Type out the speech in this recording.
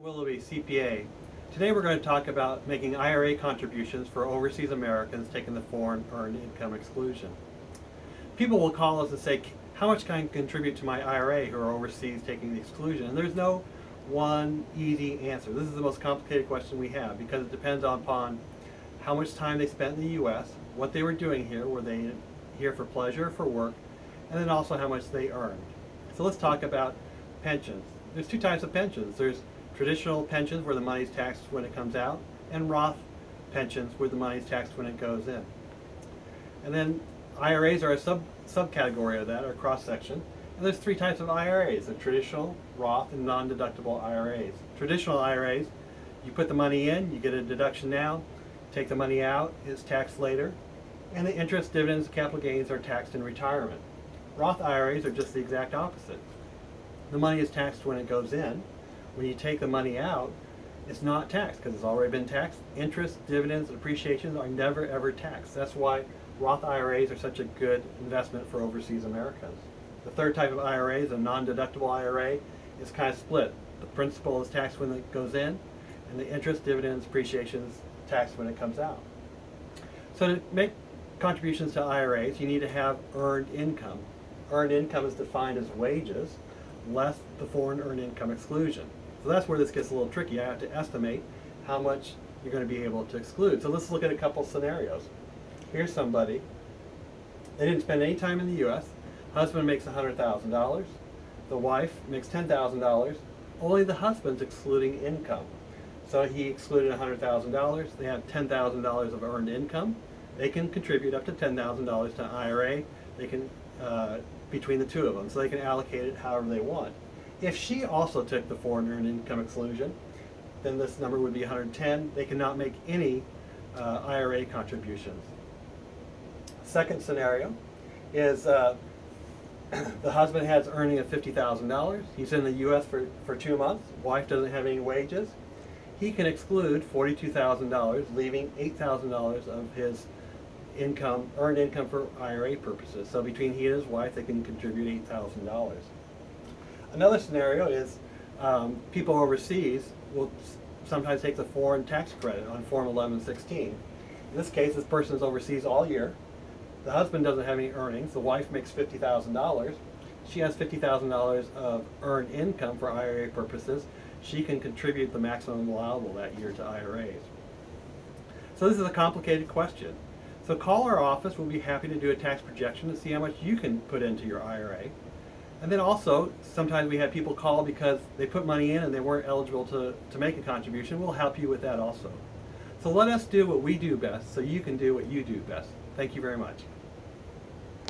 Willoughby, CPA. Today we're going to talk about making IRA contributions for overseas Americans taking the foreign earned income exclusion. People will call us and say, how much can I contribute to my IRA who are overseas taking the exclusion? And there's no one easy answer. This is the most complicated question we have because it depends upon how much time they spent in the U.S., what they were doing here, were they here for pleasure, for work, and then also how much they earned. So let's talk about pensions. There's two types of pensions. There's traditional pensions where the money is taxed when it comes out, and Roth pensions where the money is taxed when it goes in. And then IRAs are a subcategory of that, or cross-section. And there's three types of IRAs: the traditional, Roth, and non-deductible IRAs. Traditional IRAs, you put the money in, you get a deduction now, take the money out, it's taxed later, and the interest, dividends, and capital gains are taxed in retirement. Roth IRAs are just the exact opposite. The money is taxed when it goes in. When you take the money out, it's not taxed because it's already been taxed. Interest, dividends, and appreciations are never ever taxed. That's why Roth IRAs are such a good investment for overseas Americans. The third type of IRA is a non-deductible IRA. It's kind of split. The principal is taxed when it goes in, and the interest, dividends, appreciations taxed when it comes out. So to make contributions to IRAs, you need to have earned income. Earned income is defined as wages less the foreign earned income exclusion. So that's where this gets a little tricky. I have to estimate how much you're going to be able to exclude. So let's look at a couple scenarios. Here's somebody. They didn't spend any time in the U.S. Husband makes $100,000. The wife makes $10,000. Only the husband's excluding income. So he excluded $100,000. They have $10,000 of earned income. They can contribute up to $10,000 to IRA. They can between the two of them, so they can allocate it however they want. If she also took the foreign earned income exclusion, then this number would be 110. They cannot make any IRA contributions. Second scenario is the husband has earning of $50,000. He's in the U.S. for 2 months. Wife doesn't have any wages. He can exclude $42,000, leaving $8,000 of his income, earned income for IRA purposes. So between he and his wife, they can contribute $8,000. Another scenario is people overseas will sometimes take the foreign tax credit on Form 1116. In this case, this person is overseas all year. The husband doesn't have any earnings. The wife makes $50,000. She has $50,000 of earned income for IRA purposes. She can contribute the maximum allowable that year to IRAs. So this is a complicated question. So call our office. We'll be happy to do a tax projection to see how much you can put into your IRA. And then also, sometimes we have people call because they put money in and they weren't eligible to make a contribution. We'll help you with that also. So let us do what we do best so you can do what you do best. Thank you very much.